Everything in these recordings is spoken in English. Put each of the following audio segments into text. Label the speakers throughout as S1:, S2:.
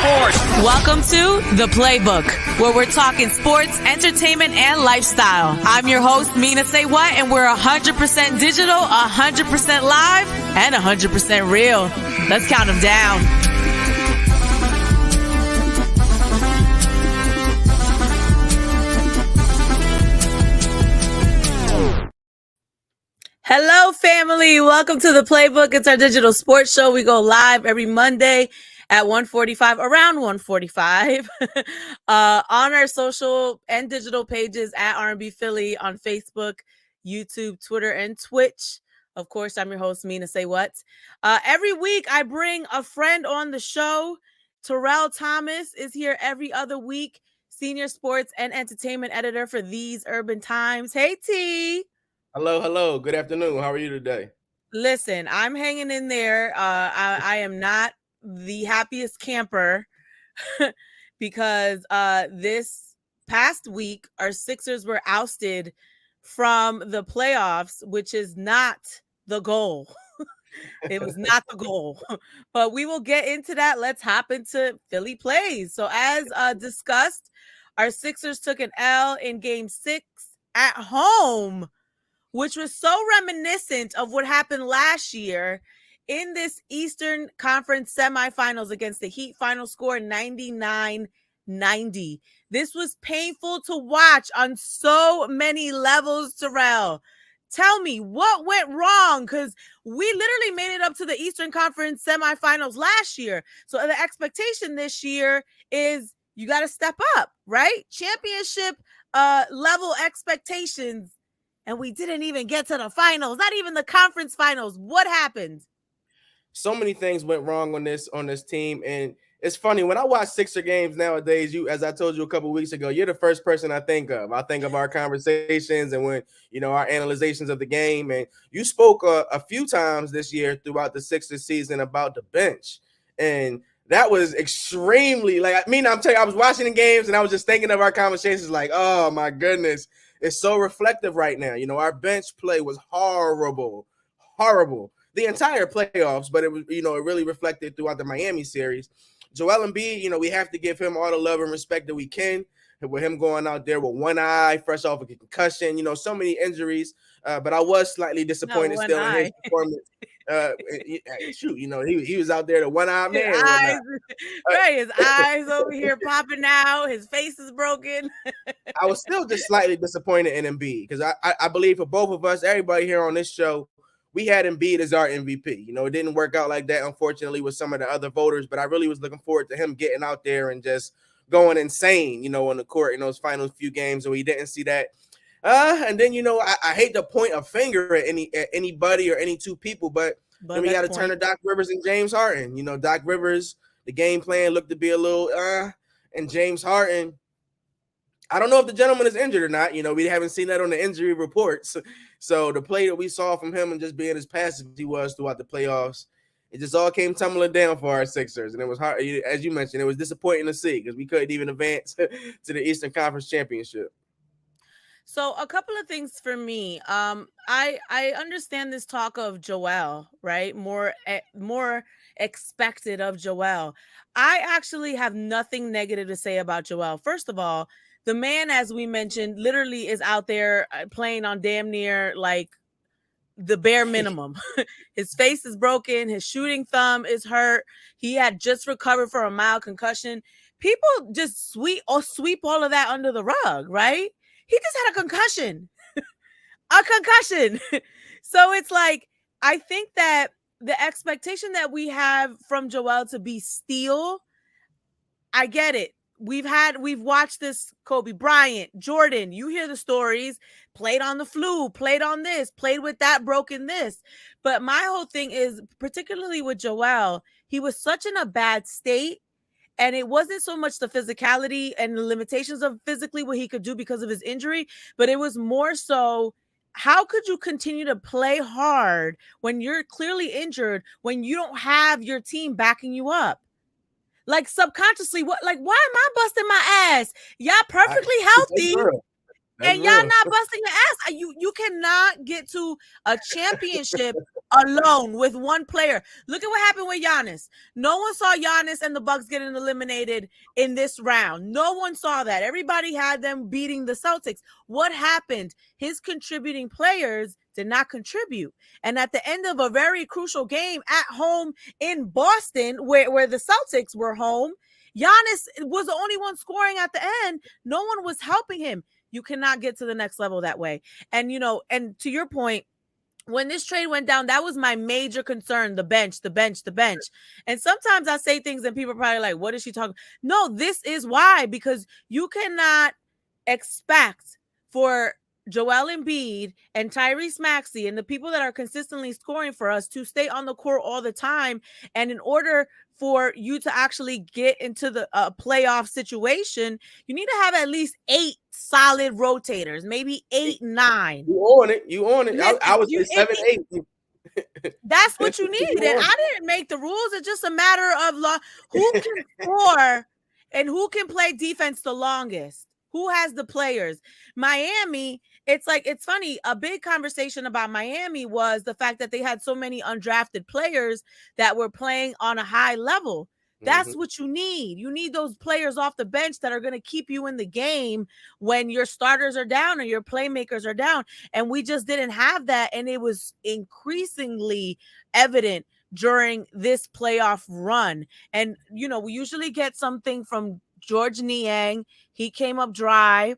S1: sports.
S2: Welcome to The Playbook, where we're talking sports, entertainment, and lifestyle. I'm your host, Mina SayWhat, and we're 100% digital, 100% live, and 100% real. Let's count them down. Hello, family. Welcome to The Playbook. It's our digital sports show. We go live every Monday at 1:45, around 1:45, on our social and digital pages at R&B Philly on Facebook, YouTube, Twitter, and Twitch. Of course, I'm your host, Mina SayWhat. Every week, I bring a friend on the show. Terrell Thomas is here every other week, senior sports and entertainment editor for These Urban Times. Hey, T.
S3: Hello. Good afternoon. How are you today?
S2: Listen, I'm hanging in there. I am not the happiest camper because this past week, our Sixers were ousted from the playoffs, which is not the goal. It was not the goal, but we will get into that. Let's hop into Philly plays. So as discussed, our Sixers took an L in game 6 at home, which was so reminiscent of what happened last year in this Eastern Conference semifinals against the Heat. Final score 99-90. This was painful to watch on so many levels, Terrell. Tell me, what went wrong? Because we literally made it up to the Eastern Conference semifinals last year. So the expectation this year is you got to step up, right? Championship level expectations. And we didn't even get to the finals, not even the conference finals. What happened?
S3: So many things went wrong on this team, and it's funny when I watch Sixer games nowadays. As I told you a couple of weeks ago, you're the first person I think of. I think of our conversations and when our analyzations of the game. And you spoke a few times this year throughout the Sixers season about the bench, and that was extremely I'm telling you, I was watching the games and I was just thinking of our conversations, like, oh my goodness. It's so reflective right now. Our bench play was horrible. The entire playoffs, but it was, it really reflected throughout the Miami series. Joel Embiid, we have to give him all the love and respect that we can. With him going out there with one eye, fresh off a concussion, so many injuries. But I was slightly disappointed still in his performance. He was out there the one-eyed man.
S2: His eyes over here popping out. His face is broken.
S3: I was still just slightly disappointed in Embiid because I believe for both of us, everybody here on this show, we had Embiid as our MVP. It didn't work out like that, unfortunately, with some of the other voters, but I really was looking forward to him getting out there and just going insane, on the court in those final few games, and we didn't see that. And then, I hate to point a finger at anybody or any two people, but then we got to turn to Doc Rivers and James Harden. Doc Rivers, the game plan looked to be a little, and James Harden, I don't know if the gentleman is injured or not. We haven't seen that on the injury reports. So the play that we saw from him and just being as passive as he was throughout the playoffs, it just all came tumbling down for our Sixers. And it was hard, as you mentioned, it was disappointing to see because we couldn't even advance to the Eastern Conference Championship.
S2: So a couple of things for me. I understand this talk of Joel, right? More expected of Joel. I actually have nothing negative to say about Joel. First of all, the man, as we mentioned, literally is out there playing on damn near like the bare minimum. His face is broken. His shooting thumb is hurt. He had just recovered from a mild concussion. People just sweep all of that under the rug, right? He just had a concussion. So it's like, I think that the expectation that we have from Joel to be steel, I get it. We've watched this Kobe Bryant, Jordan, you hear the stories, played on the flu, played on this, played with that, broken this. But my whole thing is, particularly with Joel, he was such in a bad state. And it wasn't so much the physicality and the limitations of physically what he could do because of his injury, but it was more so, how could you continue to play hard when you're clearly injured, when you don't have your team backing you up? Like subconsciously, why am I busting my ass? Y'all perfectly healthy. And y'all not busting the ass. You cannot get to a championship alone with one player. Look at what happened with Giannis. No one saw Giannis and the Bucks getting eliminated in this round. No one saw that. Everybody had them beating the Celtics. What happened? His contributing players did not contribute. And at the end of a very crucial game at home in Boston, where the Celtics were home, Giannis was the only one scoring at the end. No one was helping him. You cannot get to the next level that way. And, and to your point, when this trade went down, that was my major concern, the bench. And sometimes I say things and people are probably like, what is she talking? No, this is why, because you cannot expect for Joel Embiid and Tyrese Maxey and the people that are consistently scoring for us to stay on the court all the time. And in order for you to actually get into the playoff situation, you need to have at least 8 solid rotators, maybe 8, 9.
S3: You own it.
S2: Listen,
S3: I would say 7, 8.
S2: That's what you need. And I didn't make the rules. It's just a matter of who can score and who can play defense the longest. Who has the players? Miami, it's funny. A big conversation about Miami was the fact that they had so many undrafted players that were playing on a high level. That's what you need. You need those players off the bench that are going to keep you in the game when your starters are down or your playmakers are down. And we just didn't have that. And it was increasingly evident during this playoff run. And, we usually get something from George Niang. He came up dry.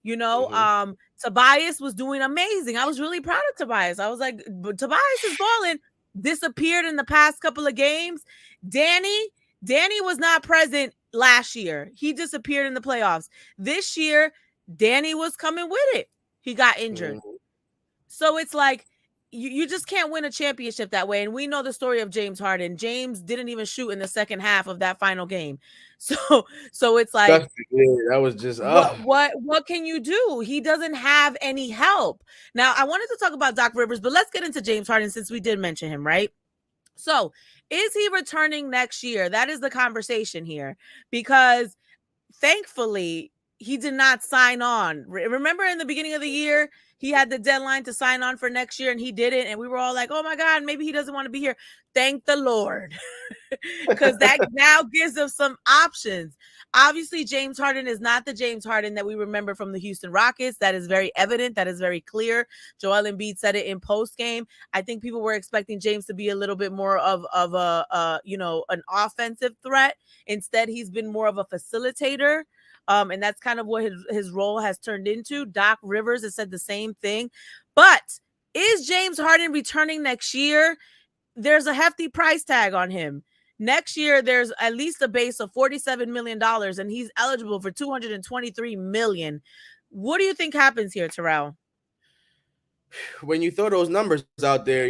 S2: Tobias was doing amazing. I was really proud of Tobias. I was like, Tobias is balling. Disappeared in the past couple of games. Danny was not present last year. He disappeared in the playoffs. This year, Danny was coming with it. He got injured. So it's like, you just can't win a championship that way. And we know the story of James Harden. James didn't even shoot in the second half of that final game. So it's like,
S3: that was just
S2: what can you do? He doesn't have any help. Now, I wanted to talk about Doc Rivers, but let's get into James Harden since we did mention him, right? So is he returning next year? That is the conversation here, because thankfully he did not sign on. Remember in the beginning of the year, he had the deadline to sign on for next year and he didn't. And we were all like, oh my God, maybe he doesn't want to be here. Thank the Lord. Because that now gives us some options. Obviously, James Harden is not the James Harden that we remember from the Houston Rockets. That is very evident. That is very clear. Joel Embiid said it in post game. I think people were expecting James to be a little bit more of an offensive threat. Instead, he's been more of a facilitator. And that's kind of what his role has turned into. Doc Rivers has said the same thing. But is James Harden returning next year? There's a hefty price tag on him. Next year, there's at least a base of $47 million, and he's eligible for $223 million. What do you think happens here, Terrell?
S3: When you throw those numbers out there,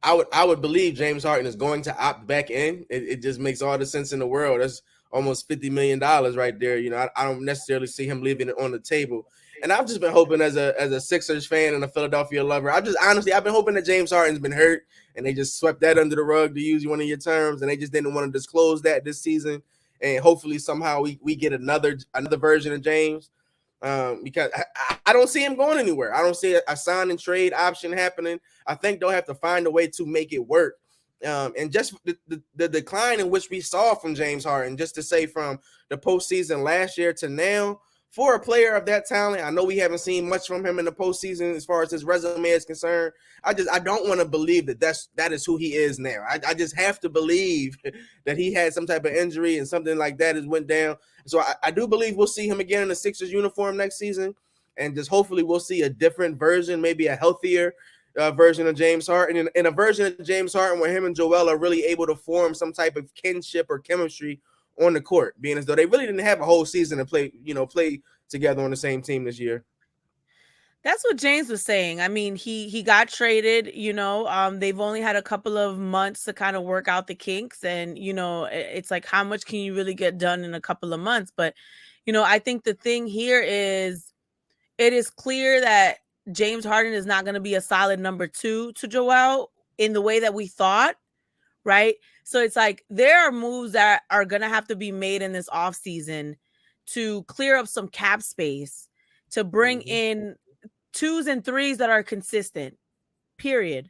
S3: I would believe James Harden is going to opt back in. It just makes all the sense in the world. That's almost $50 million right there. I don't necessarily see him leaving it on the table. And I've just been hoping as a Sixers fan and a Philadelphia lover, I've been hoping that James Harden's been hurt and they just swept that under the rug, to use one of your terms, and they just didn't want to disclose that this season. And hopefully somehow we get another version of James, because I don't see him going anywhere. I don't see a sign and trade option happening. I think they'll have to find a way to make it work. And just the decline in which we saw from James Harden, just to say from the postseason last year to now, for a player of that talent, I know we haven't seen much from him in the postseason as far as his resume is concerned. I don't want to believe that is who he is now. I just have to believe that he had some type of injury and something like that has went down. So I do believe we'll see him again in the Sixers uniform next season, and just hopefully we'll see a different version, maybe a healthier version of James Harden, and a version of James Harden where him and Joel are really able to form some type of kinship or chemistry on the court, being as though they really didn't have a whole season to play together on the same team this year.
S2: That's what James was saying. I mean, he got traded, they've only had a couple of months to kind of work out the kinks, and it's like, how much can you really get done in a couple of months? But I think the thing here is, it is clear that James Harden is not going to be a solid number 2 to Joel in the way that we thought, right? So it's like, there are moves that are going to have to be made in this offseason to clear up some cap space, to bring in 2s and 3s that are consistent, period.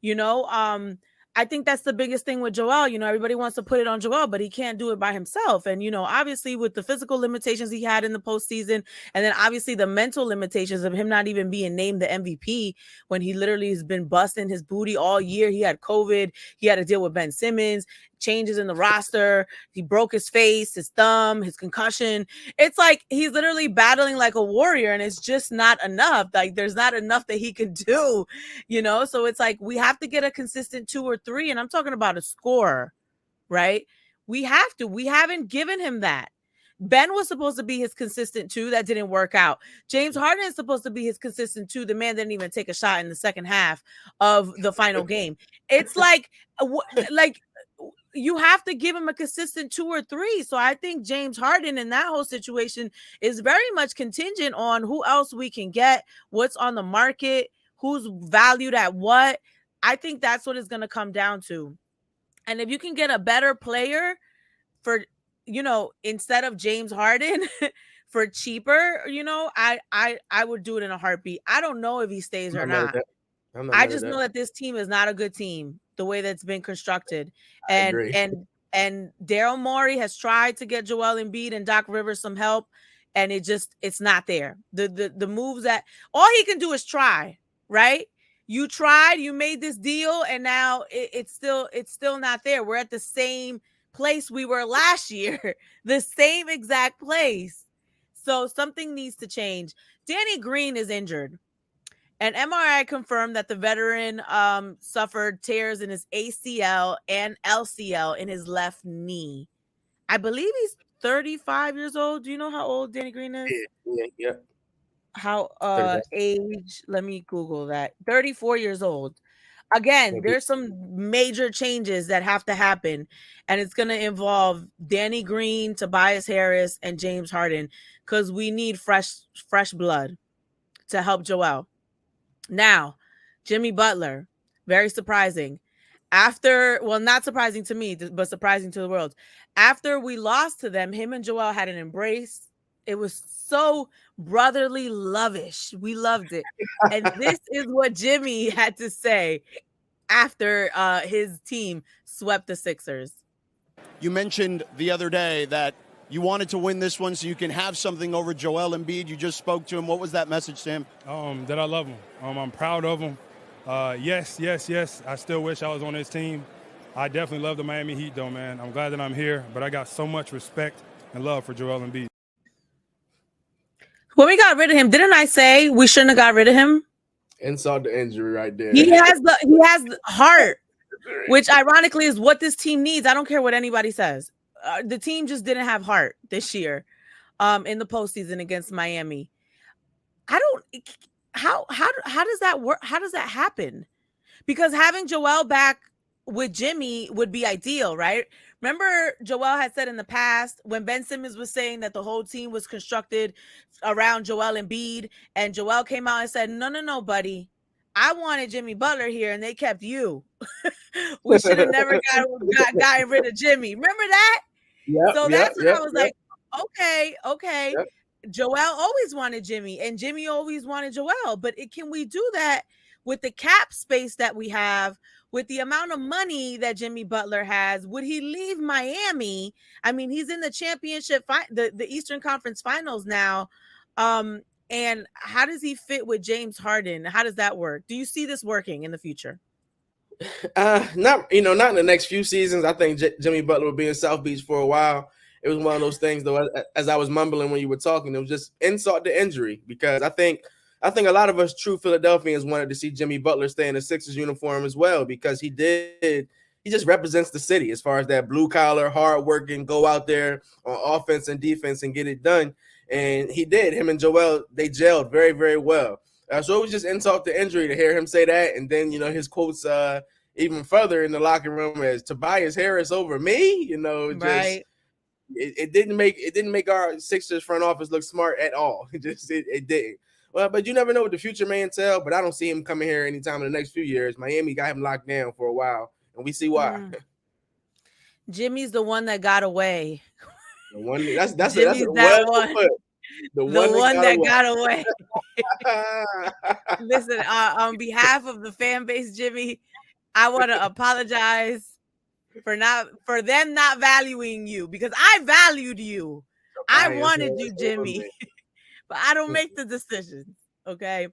S2: You know, I think that's the biggest thing with Joel. You know, everybody wants to put it on Joel, but he can't do it by himself. And, you know, obviously with the physical limitations he had in the postseason, and then obviously the mental limitations of him not even being named the MVP when he literally has been busting his booty all year. He had COVID. He had to deal with Ben Simmons, changes in the roster. He broke his face, his thumb, his concussion. It's like he's literally battling like a warrior, and it's just not enough. Like there's not enough that he can do, you know? So it's like we have to get a consistent 2 or 3, and I'm talking about a scorer, right? We have to. We haven't given him that. Ben was supposed to be his consistent 2. That didn't work out. James Harden is supposed to be his consistent 2. The man didn't even take a shot in the second half of the final game. It's like you have to give him a consistent 2 or 3. So I think James Harden in that whole situation is very much contingent on who else we can get, what's on the market, who's valued at what. I think that's what it's going to come down to. And if you can get a better player for, you know, instead of James Harden for cheaper, you know, I would do it in a heartbeat. I don't know if he stays or not. I just know that this team is not a good team the way that's been constructed. And Daryl Morey has tried to get Joel Embiid and Doc Rivers some help, and it's not there. The moves that all he can do is try, right? You tried, you made this deal, and now it's still not there. We're at the same place we were last year, the same exact place. So something needs to change. Danny Green is injured. An MRI confirmed that the veteran suffered tears in his ACL and LCL in his left knee. I believe he's 35 years old. Do you know how old Danny Green is?
S3: Yeah.
S2: How age? Let me Google that. 34 years old. Again, there's some major changes that have to happen, and it's going to involve Danny Green, Tobias Harris, and James Harden, because we need fresh blood to help Joel. Now, Jimmy Butler, very surprising. Not surprising to me, but surprising to the world. After we lost to them, him and Joel had an embrace. It was so brotherly lovish. We loved it. And this is what Jimmy had to say after his team swept the Sixers.
S1: You mentioned the other day that you wanted to win this one so you can have something over Joel Embiid. You just spoke to him. What was that message to him?
S4: That I love him. I'm proud of him. Yes. I still wish I was on his team. I definitely love the Miami Heat, though, man. I'm glad that I'm here, but I got so much respect and love for Joel Embiid.
S2: When we got rid of him, didn't I say we shouldn't have got rid of him?
S3: Insult the injury right there.
S2: He has the heart, which ironically is what this team needs. I don't care what anybody says. The team just didn't have heart this year in the postseason against Miami. How does that work? How does that happen? Because having Joel back with Jimmy would be ideal, right? Remember, Joel had said in the past when Ben Simmons was saying that the whole team was constructed around Joel Embiid, and Joel came out and said, no, buddy. I wanted Jimmy Butler here, and they kept you. We should have never gotten rid of Jimmy. Remember that? That's when I was like, okay. Yep. Joel always wanted Jimmy, and Jimmy always wanted Joel. But can we do that with the cap space that we have, with the amount of money that Jimmy Butler has? Would he leave Miami? I mean, he's in the championship, the Eastern Conference Finals now. And how does he fit with James Harden? How does that work? Do you see this working in the future?
S3: Not in the next few seasons. I think Jimmy Butler will be in South Beach for a while. It was one of those things, though, as I was mumbling when you were talking, it was just insult to injury, because I think a lot of us true Philadelphians wanted to see Jimmy Butler stay in the Sixers uniform as well, because he just represents the city as far as that blue collar, hard working, go out there on offense and defense and get it done. And he did. Him and Joel, they gelled very, very well. So it was just insult to injury to hear him say that. And then, his quotes even further in the locker room as Tobias Harris over me,
S2: right.
S3: It didn't make our Sixers front office look smart at all. It didn't. Well, but you never know what the future may entail. But I don't see him coming here anytime in the next few years. Miami got him locked down for a while, and we see why.
S2: Jimmy's the one that got away.
S3: The one that's that one. The one that got away.
S2: Listen, on behalf of the fan base, Jimmy, I want to apologize for them not valuing you, because I valued you. I wanted you, Jimmy, but I don't make the decisions. Okay.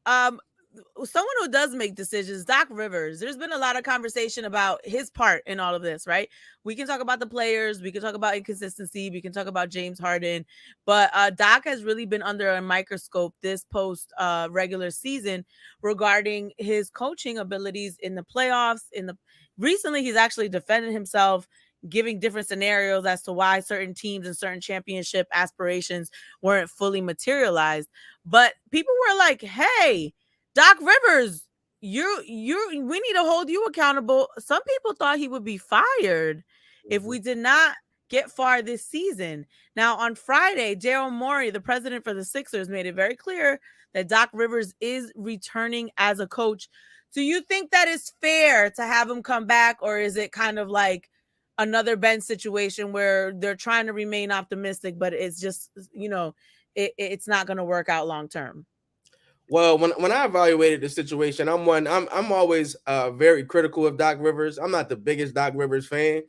S2: Someone who does make decisions, Doc Rivers. There's been a lot of conversation about his part in all of this, right? We can talk about the players, we can talk about inconsistency, we can talk about James Harden, but Doc has really been under a microscope this post regular season regarding his coaching abilities in the playoffs. Recently, he's actually defended himself, giving different scenarios as to why certain teams and certain championship aspirations weren't fully materialized. But people were like, "Hey, Doc Rivers, we need to hold you accountable." Some people thought he would be fired if we did not get far this season. Now, on Friday, Daryl Morey, the president for the Sixers, made it very clear that Doc Rivers is returning as a coach. Do you think that is fair to have him come back, or is it kind of like another Ben situation where they're trying to remain optimistic, but it's just, it's not going to work out long term?
S3: Well, when I evaluated the situation, I'm always very critical of Doc Rivers. I'm not the biggest Doc Rivers fan,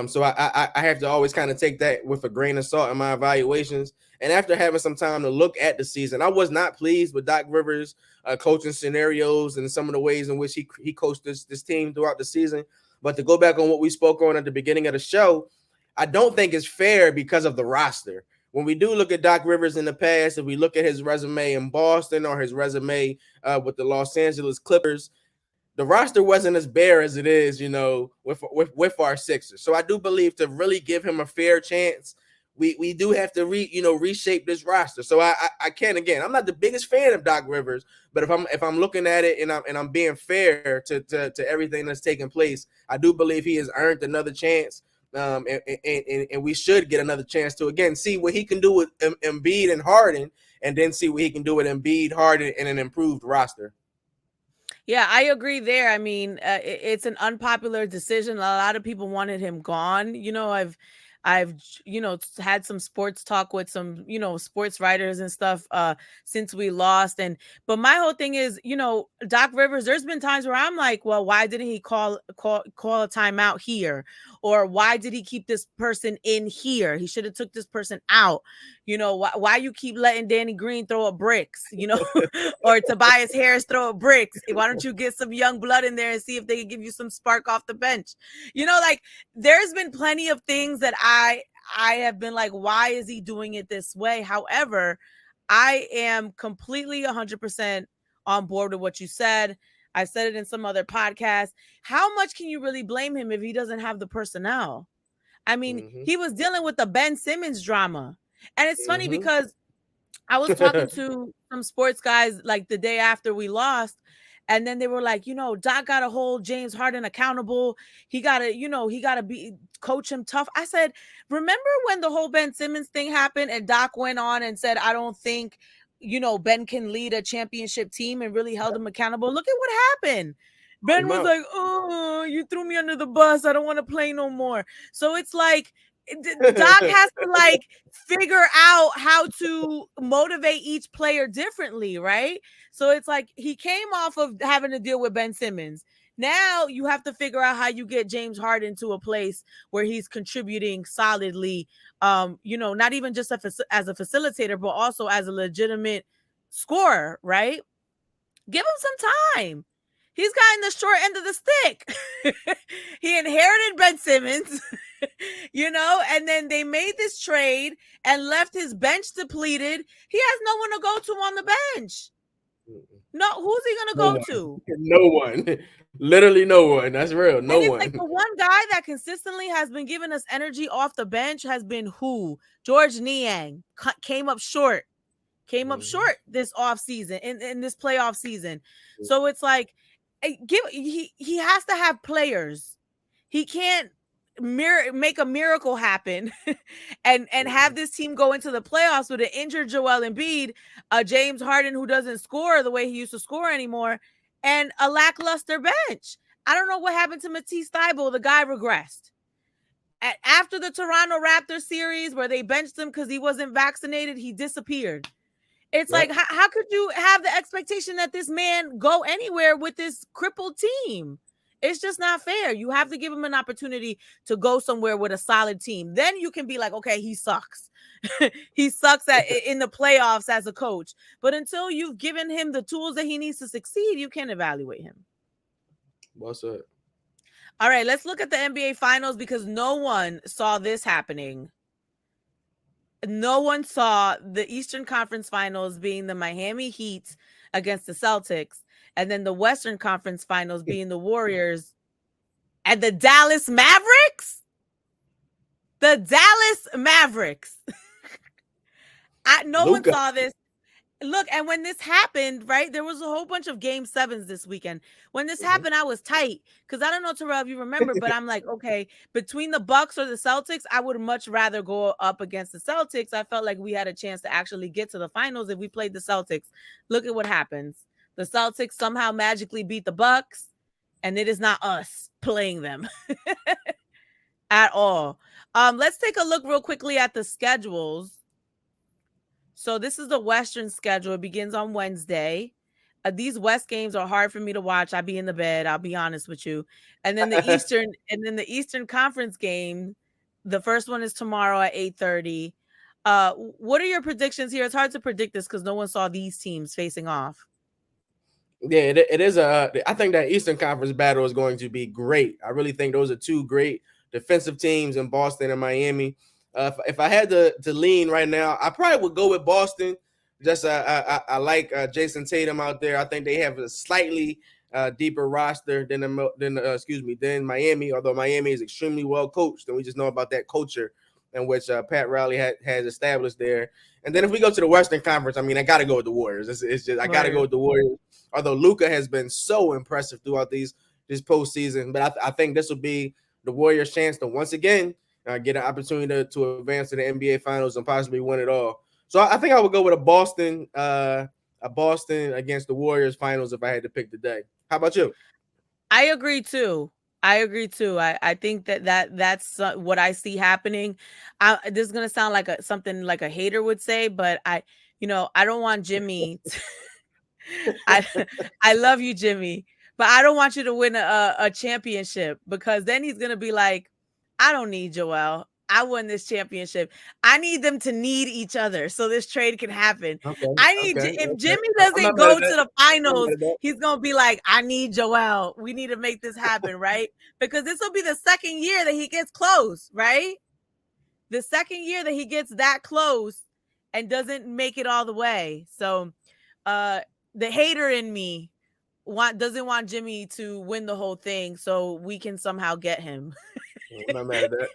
S3: so I have to always kind of take that with a grain of salt in my evaluations. And after having some time to look at the season, I was not pleased with Doc Rivers' coaching scenarios and some of the ways in which he coached this team throughout the season. But to go back on what we spoke on at the beginning of the show, I don't think it's fair because of the roster. When we do look at Doc Rivers in the past, if we look at his resume in Boston or his resume with the Los Angeles Clippers, the roster wasn't as bare as it is, with our Sixers. So I do believe to really give him a fair chance, we do have to reshape this roster. So I can't, again, I'm not the biggest fan of Doc Rivers, but if I'm looking at it and I'm being fair to everything that's taking place, I do believe he has earned another chance. And we should get another chance to, again, see what he can do with Embiid and Harden, and then see what he can do with Embiid, Harden, and an improved roster.
S2: Yeah, I agree there. I mean, it's an unpopular decision. A lot of people wanted him gone. I've had some sports talk with some, sports writers and stuff since we lost. But my whole thing is, Doc Rivers, there's been times where I'm like, well, why didn't he call a timeout here? Or why did he keep this person in here? He should have took this person out. Why you keep letting Danny Green throw up bricks, or Tobias Harris throw up bricks? Why don't you get some young blood in there and see if they can give you some spark off the bench? There's been plenty of things that I have been like, why is he doing it this way? However, I am completely 100% on board with what you said. I said it in some other podcast. How much can you really blame him if he doesn't have the personnel? I mean, he was dealing with the Ben Simmons drama. And it's funny because I was talking to some sports guys like the day after we lost, and then they were like, Doc got to hold James Harden accountable. He got to coach him tough. I said, remember when the whole Ben Simmons thing happened and Doc went on and said, I don't think, Ben can lead a championship team, and really held him accountable? Look at what happened. Ben was like, oh, you threw me under the bus. I don't want to play no more. So it's like, Doc has to figure out how to motivate each player differently, right? So it's like he came off of having to deal with Ben Simmons. Now you have to figure out how you get James Harden to a place where he's contributing solidly, not even just as a facilitator, but also as a legitimate scorer, right? Give him some time. He's gotten the short end of the stick. He inherited Ben Simmons, and then they made this trade and left his bench depleted. He has no one to go to on the bench. No, who's he going to go to?
S3: No one. Literally no one. That's real. No one.
S2: Like the one guy that consistently has been giving us energy off the bench has been who? George Niang came up short this off season in this playoff season. So it's like, he has to have players. He can't make a miracle happen and have this team go into the playoffs with an injured Joel Embiid, a James Harden who doesn't score the way he used to score anymore, and a lackluster bench. I don't know what happened to Matisse Thybulle. The guy regressed. After the Toronto Raptors series where they benched him because he wasn't vaccinated, he disappeared. It's like, how could you have the expectation that this man go anywhere with this crippled team? It's just not fair. You have to give him an opportunity to go somewhere with a solid team. Then you can be like, okay, he sucks. He sucks in the playoffs as a coach. But until you've given him the tools that he needs to succeed, you can't evaluate him.
S3: What's up?
S2: All right, let's look at the NBA Finals because no one saw this happening. No one saw the Eastern Conference Finals being the Miami Heat against the Celtics, and then the Western Conference Finals being the Warriors and the Dallas Mavericks. The Dallas Mavericks. No one saw this. Look, and when this happened, right, there was a whole bunch of game 7s this weekend. When this happened, I was tight because I don't know, Terrell, if you remember, but I'm like, okay, between the Bucks or the Celtics, I would much rather go up against the Celtics. I felt like we had a chance to actually get to the finals if we played the Celtics. Look at what happens. The Celtics somehow magically beat the Bucks, and it is not us playing them at all. Let's take a look real quickly at the schedules. So this is the Western schedule. It begins on Wednesday. These West games are hard for me to watch. I'll be in the bed. I'll be honest with you. And then the Eastern Conference game, the first one is tomorrow at 8:30. What are your predictions here? It's hard to predict this because no one saw these teams facing off.
S3: Yeah, it is I think that Eastern Conference battle is going to be great. I really think those are two great defensive teams in Boston and Miami. If I had to lean right now, I probably would go with Boston. Just I like Jason Tatum out there. I think they have a slightly deeper roster than Miami. Although Miami is extremely well coached, and we just know about that culture in which Pat Riley has established there. And then if we go to the Western Conference, I mean, I got to go with the Warriors. It's just I got to go with the Warriors. Although Luka has been so impressive throughout this postseason, but I think this will be the Warriors' chance to once again get an opportunity to advance to the NBA Finals and possibly win it all. So I think I would go with a Boston against the Warriors Finals if I had to pick today. How about you?
S2: I agree too. I think that's what I see happening. This is gonna sound like something like a hater would say, but I don't want Jimmy. I love you, Jimmy, but I don't want you to win a championship because then he's gonna be like, I don't need Joel. I won this championship. I need them to need each other so this trade can happen. If Jimmy doesn't go to the finals, he's going to be like, I need Joel. We need to make this happen, right? Because this will be the second year that he gets close, right? The second year that he gets that close and doesn't make it all the way. So the hater in me doesn't want Jimmy to win the whole thing so we can somehow get him.
S3: I'm not mad at that.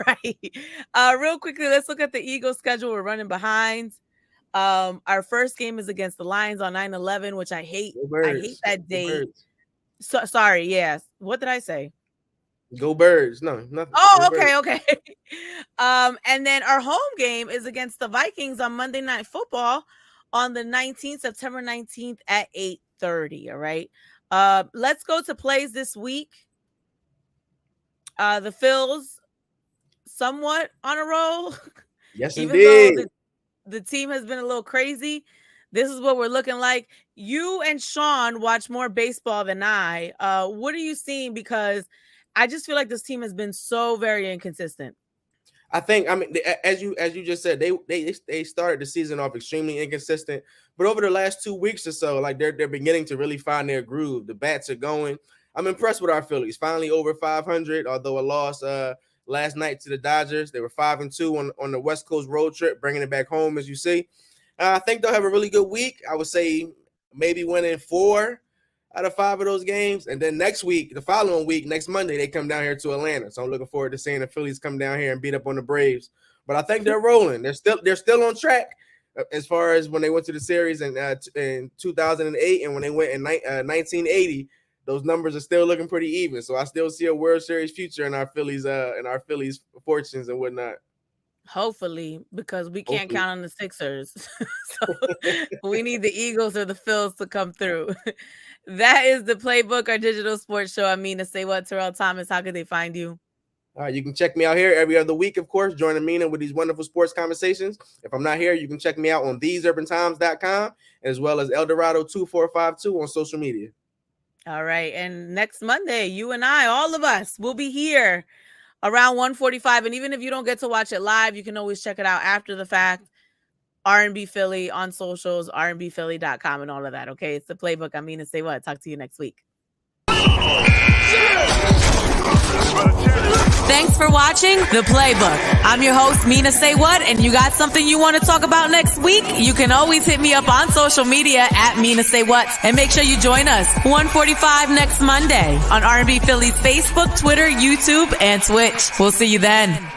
S2: Right. Real quickly, let's look at the Eagles schedule. We're running behind. Our first game is against the Lions on 9/11, which I hate. I hate that date. So sorry. Yes. What did I say?
S3: Go Birds. No, nothing.
S2: Oh, okay. And then our home game is against the Vikings on Monday Night Football on the 19th, September 19th at 8:30. All right. Let's go to plays this week. The Phils somewhat on a roll.
S3: Yes,
S2: even
S3: indeed.
S2: though the team has been a little crazy. This is what we're looking like. You and Sean watch more baseball than I. What are you seeing? Because I just feel like this team has been so very inconsistent.
S3: I mean, as you just said, they started the season off extremely inconsistent, but over the last 2 weeks or so, like they're beginning to really find their groove. The bats are going. I'm impressed with our Phillies. Finally over 500, although a loss last night to the Dodgers. They were 5-2 on the West Coast road trip, bringing it back home, as you see. I think they'll have a really good week. I would say maybe winning 4 out of 5 of those games. And then next week, the following week, next Monday, they come down here to Atlanta. So I'm looking forward to seeing the Phillies come down here and beat up on the Braves. But I think they're rolling. They're still on track as far as when they went to the series in 2008 and when they went in 1980. Those numbers are still looking pretty even. So I still see a World Series future in our Phillies fortunes and whatnot.
S2: Hopefully, because we can't count on the Sixers. So we need the Eagles or the Phils to come through. That is the Playbook, our digital sports show. I'm Mina SayWhat, Terrell Thomas. How could they find you?
S3: You can check me out here every other week, of course, joining Mina with these wonderful sports conversations. If I'm not here, you can check me out on theseurbantimes.com as well as Eldorado2452 on social media.
S2: All right. And next Monday, you and I, all of us, will be here around 1:45. And even if you don't get to watch it live, you can always check it out after the fact. R&B Philly on socials, rnbphilly.com and all of that. Okay. It's the Playbook. I'm Mina SayWhat. Talk to you next week. Thanks for watching The Playbook. I'm your host, Mina SayWhat, and you got something you want to talk about next week? You can always hit me up on social media at Mina SayWhat, and make sure you join us 1:45 next Monday on R&B Philly's Facebook, Twitter, YouTube, and Twitch. We'll see you then.